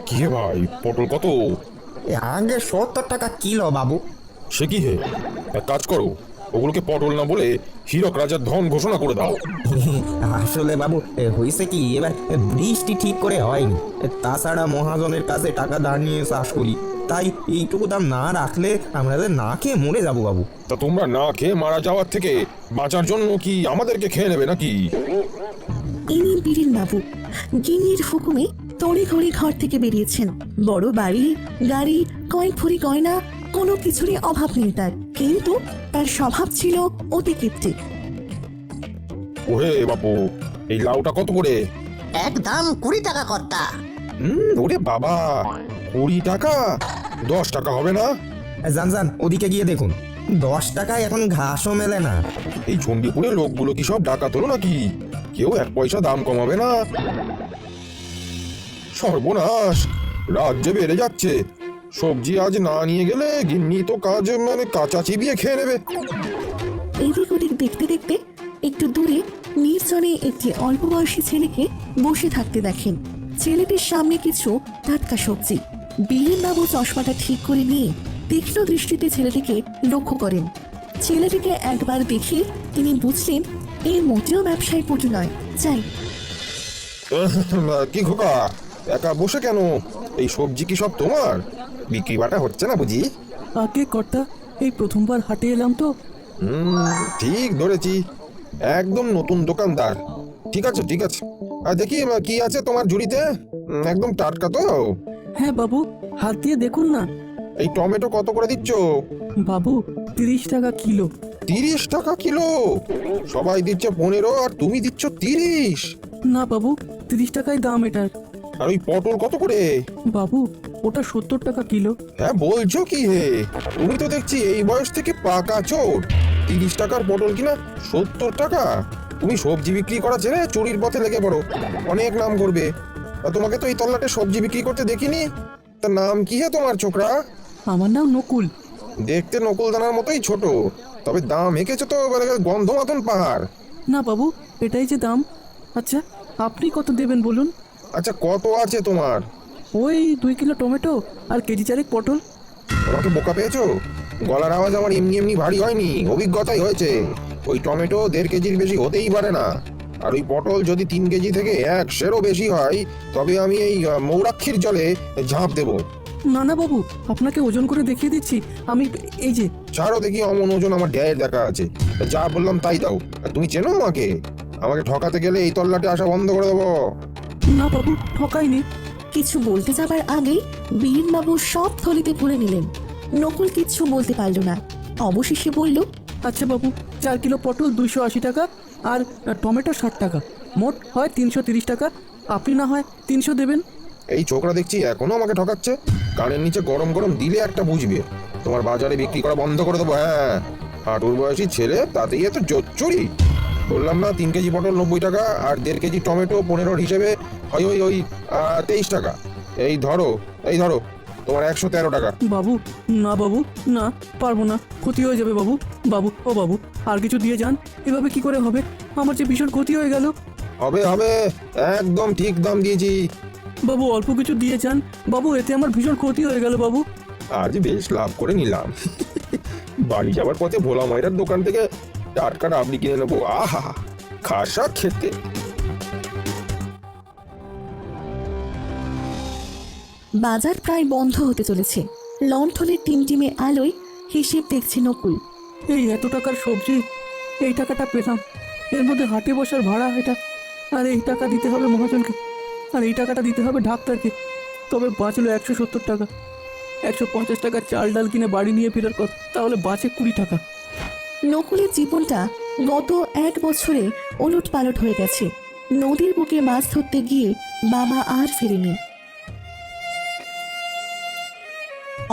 কি হে ভাই, পটল কত? আগে 70 টাকা কিলো বাবু। সে কি হে, এক কাজ করো, ওগুলোকে পটল না বলে হীরক রাজার ধন ঘোষণা করে দাও। আসলে বাবু হয়েছে কি, এবার বৃষ্টি ঠিক করে হয়নি। তাছাড়া মহাজনের কাছে টাকা ধার নিয়ে চাষ করি, তাই এইটুকু দাম না রাখলে আমরা না খেয়ে মরে যাবো বাবু। তা তোমরা না খেয়ে মারা যাওয়ার থেকে বাঁচার জন্য কি আমাদেরকে খেয়ে নেবে নাকি? ইনি বীরেন বাবু গিন্নির হুকুমে তড়ি ঘড়ি ঘর থেকে বেরিয়েছেন। বড় বাড়ি, গাড়ি, কয়েক ভরি গয়না, কোনো কিছুরই অভাব নেই তার, কিন্তু তার স্বভাব ছিল অতি কৃত্রিক। ওহে বাপু, এই লাউটা কত করে? একদম 20 টাকা কর্তা। ওরে বাবা, 20 টাকা? 10 টাকা হবে না? যান যান, ওদিকে গিয়ে দেখুন, 10 টাকায় এখন ঘাসও মেলে না। এই চণ্ডীপুরের লোকগুলো কি সব ডাকাত হলো নাকি? কেউ 1 পয়সা দাম কমাবে না? সর্বনাশ, রাজ্যে বেড়ে যাচ্ছে। সবজি আজ না নিয়ে গেলে গিন্নি তো কাজ কাঁচা চিবিয়ে খেয়ে নেবে। এদিক ওদিক দেখতে দেখতে একটু দূরে নির্জনে একটি অল্প বয়সী ছেলেকে বসে থাকতে দেখেন। ছেলেটির সামনে কিছু টাটকা সবজি। বীরেন বাবু চশমাটা ঠিক করে নিয়ে তীক্ষ্ণ দৃষ্টিতে ছেলেটিকে লক্ষ্য করেন। ছেলেটিকে একবার দেখে তিনি বুঝলেন এই মোটেও ব্যবসায়ী পটু নয়। যাই, কি খোকা, একা বসে কেন? এই সবজি কি সব তোমার? বিক্রি বাটা হচ্ছে না বুঝি? আগে কর্তা, এই প্রথমবার হাটে এলাম তো। ঠিক ধরেছি, একদম নতুন দোকানদার। ঠিক আছে ঠিক আছে, আর দেখি কি আছে তোমার ঝুড়িতে। একদম টাটকা তো? হ্যাঁ বাবু, হাত দিয়ে দেখুন না। এই টমেটো কত করে দিচ্ছ? বাবু, 30 টাকা কিলো। 30 টাকা কিলো? সবাই দিচ্ছে 15 আর তুমি দিচ্ছ 30? না বাবু, 30 টাকাই দাম এটার। আর ওই পটল কত করে? বাবু, ওটা 70 টাকা কিলো। হ্যাঁ বলছো কি হে, তুমি তো দেখছি এই বয়স থেকে পাকা চোর। 30 টাকার পটল কিনা 70 টাকা? তুমি সবজি বিক্রি করা ছেড়ে চুরির পথে লেগে পড়ো, অনেক নাম করবে। আর তোমাকে তো এই তল্লাটে সবজি বিক্রি করতে দেখিনি। তার নাম কি হে তোমার ছোকরা? আমার নাম নকুল। দেখতে নকুল দানার মতোই ছোট, তবে দাম এঁকেছো তো গন্ধ মতন পাহাড়। না বাবু, এটাই যে দাম। আচ্ছা, আপনি কত দেবেন বলুন? আচ্ছা কত আছে তোমার? ওই 2 কিলো টমেটো আর কেজি 4 পটল। আমাকে বোকা পেয়েছো? গলার আওয়াজ আমার এমনি এমনি ভারী হয়নি, অভিজ্ঞতাই হয়েছে। ওই টমেটো 1.5 কেজির বেশি হতেই পারে না। আর ওই পটল যদি 3 কেজি থেকে 1 সেরও বেশি হয়, তবে আমি এই মৌরাক্ষীর জলে ঝাঁপ দেবো। না না বাবু, আপনাকে ওজন করে দেখিয়ে দিচ্ছি আমি। এই যে। ছাড়ো দেখি, অমন ওজন আমার ড্যায়ের দেখা আছে। যা বললাম তাই দাও। আর তুমি চেনো আমাকে? আমাকে ঠকাতে গেলে এই তল্লাটে আসা বন্ধ করে দেবো। না বাবু, ঠকাইনি। কিছু বলতে যাবার আগেই বীরেন বাবু সব থলিতে ভরে নিলেন। নকুল কিচ্ছু বলতে পারল না, অবশেষে বলল, আচ্ছা বাবু, 4 কিলো পটল 280 টাকা আর টমেটো 60 টাকা, মোট হয় 330 টাকা। আপনি না হয় 300 দেবেন। এই ছোকরা দেখছি এখনো আমাকে ঠকাচ্ছে। কানের নিচে গরম গরম দিলে একটা বুঝবে। তোমার বাজারে বিক্রি করা বন্ধ করে দেবো। হ্যাঁ, হাঁটুর বয়সী ছেলে, তাতেই এত জোচ্চুরি। বললাম না 3 কেজি পটল 90 টাকা আর 1.5 কেজি টমেটো 15 হিসেবে ওই ওই ওই 23 টাকা। এই ধরো, এই ধরো তোমার 113 টাকা। বাবু, না বাবু, না, পারবো না, ক্ষতি হয়ে যাবে বাবু। বাবু, ও বাবু, আর কিছু দিয়ে যান। এভাবে কি করে হবে? আমার যে ভীষণ ক্ষতি হয়ে গেল। হবে হবে, একদম ঠিক দাম দিয়েছি। বাবু, অল্প কিছু দিয়ে যান বাবু, এতে আমার ভীষণ ক্ষতি হয়ে গেল বাবু। আজ বেশ লাভ করে নিলাম। বাড়ি যাওয়ার পথে ভোলা মায়ের দোকান থেকে টাটকা ডাবলি কিনে নেবো। আহা, খাসা খেতে। বাজার প্রায় বন্ধ হতে চলেছে। লণ্ঠনের টিমটিমে আলোয় হিসেব দেখছে নকুল। এই এত টাকার সবজি, এই টাকাটা পেলাম, এর মধ্যে হাটে বসার ভাড়া এটা, আর এই টাকা দিতে হবে মহাজনকে, আর এই টাকাটা দিতে হবে ডাক্তারকে। তবে বাঁচলো 170 টাকা। 150 টাকা চাল ডাল কিনে বাড়ি নিয়ে ফেরার কথা, তাহলে বাঁচে 20 টাকা। নকুলের জীবনটা গত 1 বছরে ওলট পালট হয়ে গেছে। নদীর বুকে মাছ ধরতে গিয়ে বাবা আর ফেরেনি।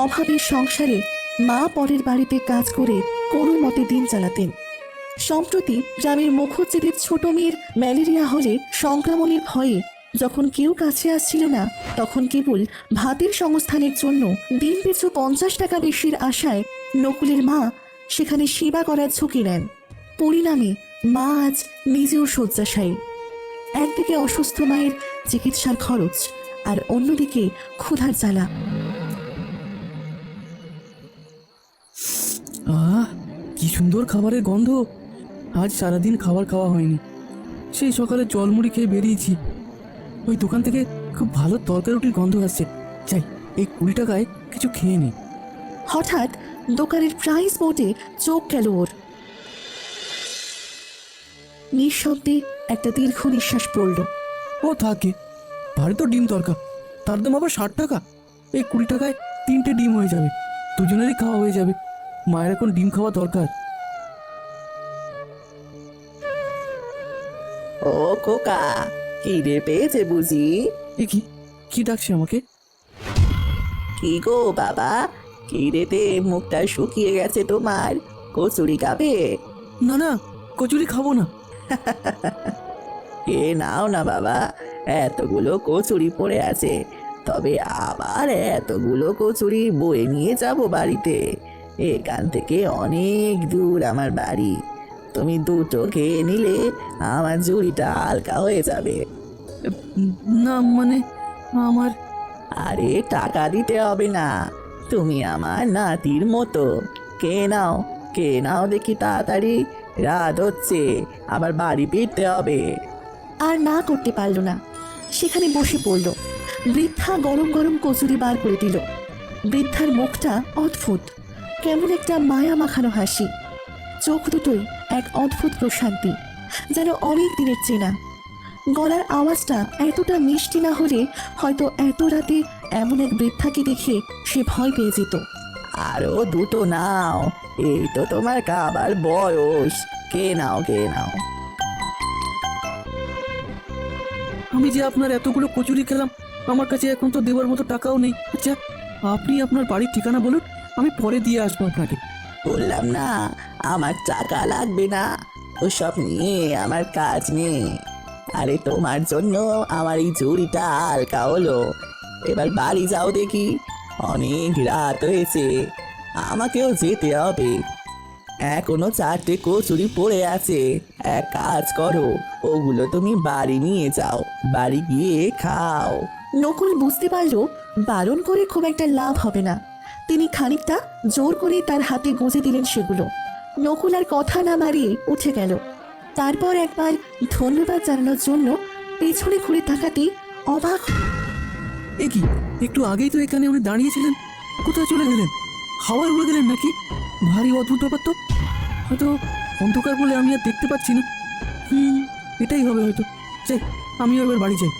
অভাবের সংসারে মা পরের বাড়িতে কাজ করে কোনো মতে দিন চালাতেন। সম্প্রতি গ্রামের মুখুজ্জেদের ছোট মেয়ের ম্যালেরিয়া হলে সংক্রমণের ভয়ে যখন কেউ কাছে আসছিল না, তখন কেবল ভাতের সংস্থানের জন্য দিন পিছু 50 টাকা বেশির আশায় নকুলের মা সেখানে সেবা করার ঝুঁকি নেন। পরিণামে মা আজ নিজেও শয্যাশায়ী। একদিকে অসুস্থ মায়ের চিকিৎসার খরচ আর অন্যদিকে ক্ষুধার জ্বালা। কি সুন্দর খাবারের গন্ধ। আজ সারাদিন খাবার খাওয়া হয়নি, সেই সকালে জলমুড়ি খেয়ে বেরিয়েছি। ওই দোকান থেকে খুব ভালো তরকারি রুটির গন্ধ আসছে। চাই এই 20 টাকায় কিছু খেয়ে নি। হঠাৎ দোকানের প্রাইস বোর্ডে চোখ গেল ওর। নিঃশব্দে একটা দীর্ঘ নিঃশ্বাস পড়ল। ও থাকে, ভারী তো ডিম দরকার, তার দাম আবার 60 টাকা। এই 20 টাকায় 3টে ডিম হয়ে যাবে, দুজনেরই খাওয়া হয়ে যাবে। মায়ের এখন ডিম খাওয়া দরকার। ও খোকা, খিদে পেয়েছে বুঝি? এ কি কি ডাকছে আমাকে? কি গো বাবা, খিদেতে মুখটা শুকিয়ে গেছে তোমার। কচুরি খাবে? না না, কচুরি খাবো না। এ নাও না বাবা, এতগুলো কচুরি পড়ে আছে, তবে আবার এতগুলো কচুরি বয়ে নিয়ে যাব বাড়িতে। এখান থেকে অনেক দূর আমার বাড়ি। তুমি দুটো খেয়ে নিলে আমার ঝুড়িটা হালকা হয়ে যাবে। না মানে আমার আরে টাকা দিতে হবে না, তুমি আমার নাতির মতো। কে নাও দেখি তাড়াতাড়ি, রাত হচ্ছে, আবার বাড়ি ফিরতে হবে। আর না করতে পারল না, সেখানে বসে পড়ল। বৃদ্ধা গরম গরম কচুরি বার করে দিল। বৃদ্ধার মুখটা অদ্ভুত, কেমন একটা মায়া মাখানো হাসি। চোখ দুটোই এক অদ্ভুত প্রশান্তি, যেন অনেক দিনের চেনা। গলার আওয়াজটা এতটা মিষ্টি না হলে হয়তো এত রাতে এমন এক বৃদ্ধাকে দেখে সে ভয় পেয়ে যেত। আরো দুটো নাও, এই তো তোমার খাবার বয়স। কে নাও। আমি যে আপনার এতগুলো কচুরি খেলাম, আমার কাছে এখন তো দেওয়ার মতো টাকাও নেই। আচ্ছা, আপনি আপনার বাড়ির ঠিকানা বলুন, আমি পরে দিয়ে আসবো আপনাকে। বললাম না আমার টাকা লাগবে না, ওসব নিয়ে আমার কাজ নেই। আরে তোমার জন্য আমার এই ঝুড়িটা হালকা হলো। এবার বাড়ি যাও দেখি, অনেক রাত হয়েছে, আমাকেও যেতে হবে। এখনো 4টে কচুরি পড়ে আছে। এক কাজ করো, ওগুলো তুমি বাড়ি নিয়ে যাও, বাড়ি গিয়ে খাও। নকুল বুঝতে পারলো বারণ করে খুব একটা লাভ হবে না। তিনি খানিকটা জোর করে তার হাতে গুঁজে দিলেন সেগুলো। নকুল আর কথা না বাড়িয়ে উঠে গেল। তারপর একবার ধন্যবাদ জানানোর জন্য পেছনে ঘুরে তাকাতেই অবাক। এ কি, একটু আগেই তো এখানে উনি দাঁড়িয়েছিলেন, কোথায় চলে গেলেন? হাওয়ায় উড়ে গেলেন নাকি? ভারী অদ্ভুত ব্যাপার তো। হয়তো অন্ধকার বলে আমি আর দেখতে পাচ্ছি না। এটাই হবে হয়তো। যাই, আমিও এবার বাড়ি যাই।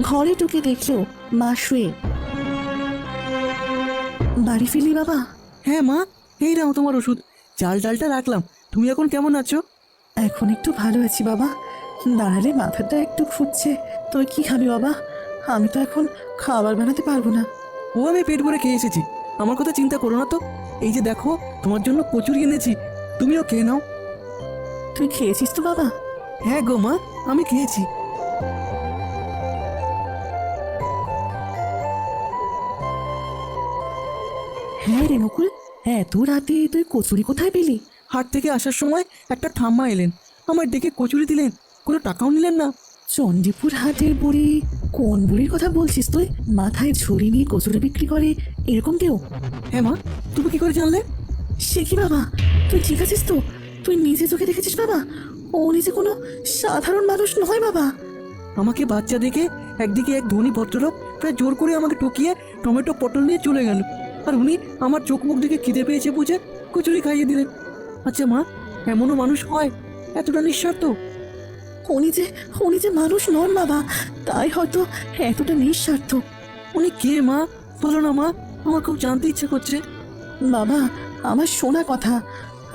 ঘরে ঢুকে দেখলো মা শুয়ে। বাড়ি ফিরলি বাবা? হ্যাঁ মা, এই নাও তোমার ওষুধ। চাল ডালটা রাখলাম। তুমি এখন কেমন আছো? এখন একটু ভালো আছি বাবা, দাঁড়ালে মাথাটা একটু ঘুরছে। তুই কি খাবি বাবা? আমি তো এখন খাবার বানাতে পারবো না। ও আমি পেট ভরে খেয়ে এসেছি, আমার কথা চিন্তা করো না তো। এই যে দেখো, তোমার জন্য কচুরি এনেছি, তুমিও খেয়ে নাও। তুই খেয়েছিস তো বাবা? হ্যাঁ গো মা, আমি খেয়েছি। হ্যাঁ রে নকুল, এত রাতে তুই কচুরি কোথায় পেলি? হাট থেকে আসার সময় একটা ঠাম্মা এলেন, আমার ডেকে কচুরি দিলেন, কোনো টাকাও নিলেন না। চণ্ডীপুর হাটের বুড়ি? কোন বুড়ির কথা বলছিস তুই? মাথায় ঝুড়ি নিয়ে কচুরি বিক্রি করে এরকম কেউ? হ্যাঁ মা, তুমি কি করে জানলে? সে কি বাবা, তুই ঠিক আছিস তো? তুই নিজে চোখে দেখেছিস বাবা? ও নিজে কোনো সাধারণ মানুষ নয় বাবা। আমাকে বাচ্চা দেখে একদিকে এক ধনী ভদ্রলোক প্রায় জোর করে আমাকে টকিয়ে টমেটো পটল নিয়ে চলে গেল, আর উনি আমার চোখ মুখ দেখে খিদে পেয়েছে বুঝে কচুরি খাইয়ে দিলেন। আচ্ছা মা, এমনও মানুষ হয় এতটা নিঃস্বার্থ? উনি যে মানুষ নন বাবা, তাই হয়তো এতটা নিঃস্বার্থ। উনি কে মা, বলো না মা, আমার খুব জানতে ইচ্ছে করছে। বাবা, আমার শোনা কথা,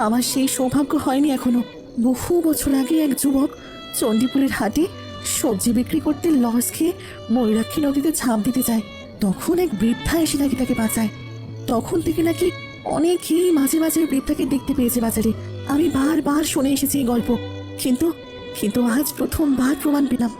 আমার সেই সৌভাগ্য হয়নি এখনো। বহু বছর আগে এক যুবক চণ্ডীপুরের হাটে সবজি বিক্রি করতে লস খেয়ে ময়ূরাক্ষী নদীতে ঝাঁপ দিতে যায়। তখন এক বৃদ্ধা এসে নাকি তাকে বাঁচায়। তখন থেকে নাকি অনেকেই মাঝে মাঝে বৃদ্ধাকে দেখতে পেয়েছে বাজারে। আমি বারবার শুনে এসেছি এই গল্প, কিন্তু আজ প্রথমবার প্রমাণ পেলাম।